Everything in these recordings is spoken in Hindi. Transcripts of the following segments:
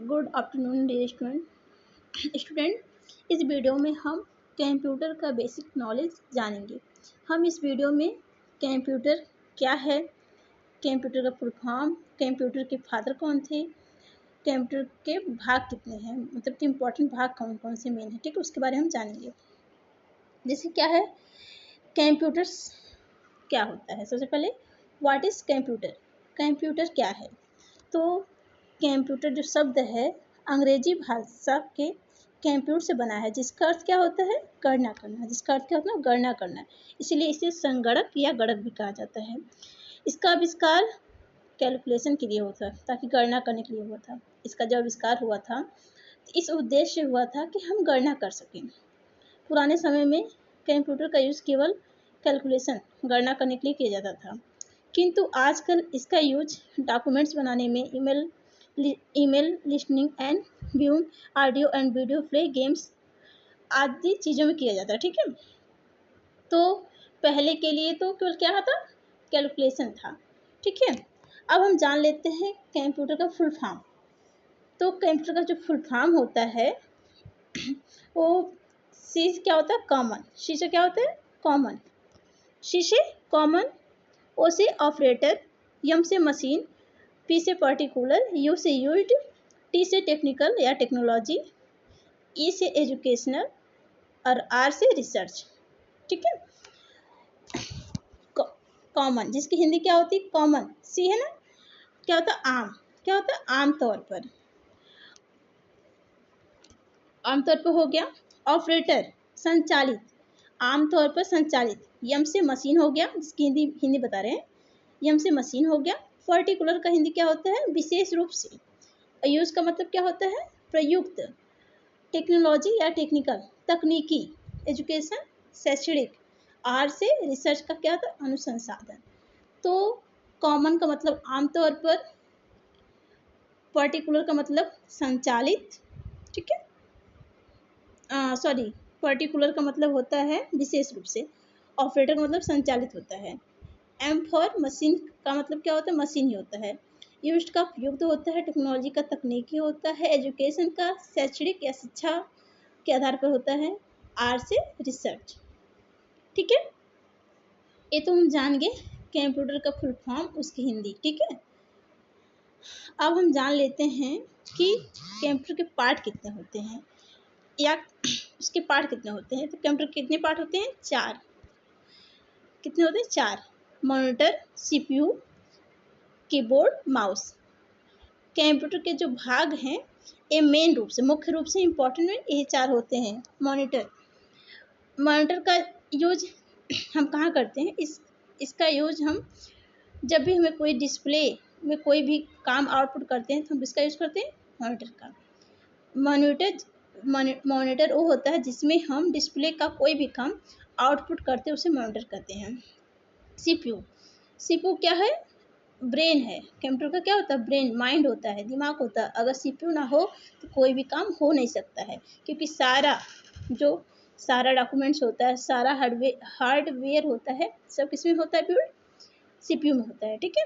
Good afternoon dear student. इस वीडियो में हम कंप्यूटर का बेसिक नॉलेज जानेंगे। हम इस वीडियो में कंप्यूटर क्या है, कंप्यूटर का फुल फॉर्म, कंप्यूटर के फादर कौन थे, कंप्यूटर के भाग कितने हैं, मतलब कि इम्पोर्टेंट भाग कौन कौन से मेन है, ठीक है, उसके बारे में हम जानेंगे। जैसे क्या है कंप्यूटर्स, क्या होता है। सबसे पहले व्हाट इज़ कंप्यूटर, कंप्यूटर क्या है। तो कंप्यूटर जो शब्द है अंग्रेजी भाषा के कंप्यूटर से बना है, जिसका अर्थ क्या होता है गणना करना, जिसका अर्थ क्या होता है गणना करना, इसीलिए इसे संगणक या गणक भी कहा जाता है। इसका आविष्कार कैलकुलेशन के लिए हुआ था, ताकि गणना करने के लिए हुआ था। इसका जब आविष्कार हुआ था तो इस उद्देश्य से हुआ था कि हम गणना कर सकें। पुराने समय में कंप्यूटर का यूज़ केवल कैलकुलेशन गणना करने के लिए किया जाता था, किंतु आजकल इसका यूज डॉक्यूमेंट्स बनाने में, email listening and viewing, audio and video play, games आदि चीज़ों में किया जाता है, ठीक है। तो पहले के लिए तो केवल क्या था कैलकुलेशन था, ठीक है। अब हम जान लेते हैं कंप्यूटर का फुल फॉर्म। तो कंप्यूटर का जो फुल फॉर्म होता है वो सी से क्या होता है कॉमन, सी से क्या होता है कॉमन, सी से कॉमन, ओ से ऑपरेटर, एम से मशीन, पी से पर्टिकुलर, यू से यूज्ड, टी से टेक्निकल या टेक्नोलॉजी, ई से एजुकेशनल और आर से रिसर्च, ठीक है। कॉमन जिसकी हिंदी क्या होती है कॉमन, सी है ना, क्या होता है आम, क्या होता है आमतौर पर, आमतौर पर हो गया। ऑपरेटर संचालित, आमतौर पर संचालित। यम से मशीन हो गया, जिसकी हिंदी हिंदी बता रहे हैं, यम से मशीन हो गया। पर्टिकुलर का हिंदी क्या होता है विशेष रूप से। यूज का मतलब क्या होता है प्रयुक्त। टेक्नोलॉजी या टेक्निकल तकनीकी। एजुकेशन शैक्षणिक। आर से रिसर्च का क्या होता है अनुसंधान। तो कॉमन का मतलब आमतौर पर, पर्टिकुलर का मतलब संचालित, ठीक है, सॉरी, पर्टिकुलर का मतलब होता है विशेष रूप से, ऑपरेटर का मतलब संचालित होता है, एम फॉर मशीन का मतलब क्या होता है मशीन ही होता है, यूज्ड का उपयुक्त होता है, टेक्नोलॉजी का तकनीकी होता है, एजुकेशन का शैक्षणिक या शिक्षा के आधार पर होता है, आर से रिसर्च, ठीक है। ये तो हम जान गए कंप्यूटर का फुल फॉर्म, उसकी हिंदी, ठीक है। अब हम जान लेते हैं कि कंप्यूटर के पार्ट कितने होते हैं या उसके पार्ट कितने होते हैं। तो कंप्यूटर के कितने पार्ट होते हैं चार, कितने होते हैं चार, monitor, CPU, keyboard, mouse. Computer के जो भाग हैं ये मेन रूप से, मुख्य रूप से इम्पोर्टेंट में यही चार होते हैं। मॉनिटर, मॉनिटर का यूज हम कहाँ करते हैं, इसका यूज हम जब भी हमें कोई डिस्प्ले में कोई भी काम आउटपुट करते हैं तो हम इसका यूज करते हैं मॉनिटर का। मॉनिटर वो होता है जिसमें हम डिस्प्ले का कोई भी काम आउटपुट करते हैं, उसे मॉनिटर कहते हैं। सीपीयू, सीपीयू क्या है ब्रेन है, कंप्यूटर का क्या होता है ब्रेन, माइंड होता है, दिमाग होता है। अगर सीपीयू ना हो तो कोई भी काम हो नहीं सकता है, क्योंकि सारा डॉक्यूमेंट्स होता है, सारा हार्डवेयर होता है, सब किसमें होता है बिल्ड सीपीयू में होता है, ठीक है।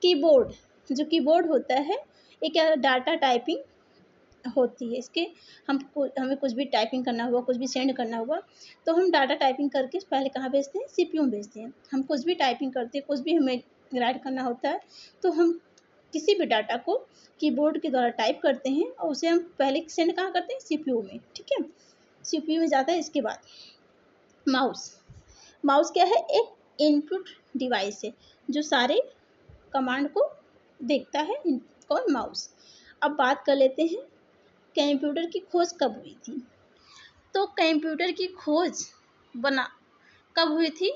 कीबोर्ड, जो कीबोर्ड होता है ये क्या डाटा टाइपिंग होती है इसके, हमें कुछ भी टाइपिंग करना हुआ, कुछ भी सेंड करना हुआ तो हम डाटा टाइपिंग करके पहले कहाँ भेजते हैं सीपीयू में भेजते हैं। हम कुछ भी टाइपिंग करते हैं, कुछ भी हमें राइट करना होता है तो हम किसी भी डाटा को कीबोर्ड के द्वारा टाइप करते हैं और उसे हम पहले सेंड कहाँ करते हैं सीपीयू में, ठीक है, सीपीयू में जाता है। इसके बाद माउस, माउस क्या है एक इनपुट डिवाइस है जो सारे कमांड को देखता है, कौन माउस। अब बात कर लेते हैं कंप्यूटर की खोज कब हुई थी। तो कंप्यूटर की खोज कब हुई थी,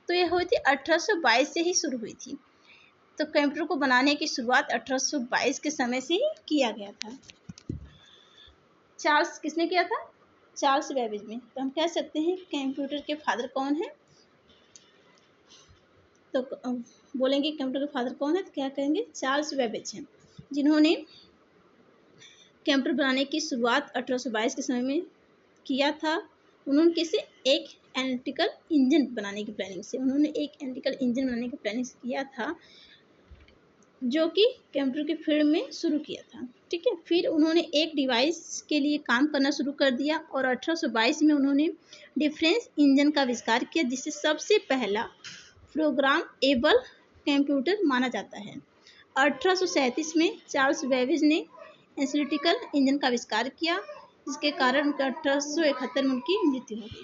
तो यह हुई थी 1822 से ही शुरू हुई थी। तो कंप्यूटर को बनाने की शुरुआत 1822 के समय से ही किया गया था। चार्ल्स किसने किया था, चार्ल्स बेबेज में। तो हम कह सकते हैं कंप्यूटर के फादर कौन है, तो बोलेंगे कंप्यूटर के फादर कौन है तो क्या कहेंगे चार्ल्स बेबेज हैं, जिन्होंने कंप्यूटर बनाने की शुरुआत 1822 के समय में किया था। उन्होंने किसे एक एनालिटिकल इंजन बनाने की प्लानिंग से, उन्होंने एक एनालिटिकल इंजन बनाने की प्लानिंग से किया था। जो कि कंप्यूटर के फील्ड में शुरू किया था। ठीक है, फिर उन्होंने एक डिवाइस के लिए काम करना शुरू कर दिया और 1822 में उन्होंने डिफरेंस इंजन का आविष्कार किया, जिसे सबसे पहला प्रोग्रामेबल कंप्यूटर माना जाता है। 1837 में चार्ल्स बेबेज ने एनालिटिकल इंजन का आविष्कार किया, जिसके कारण उनके 1871 में उनकी मृत्यु हो गई।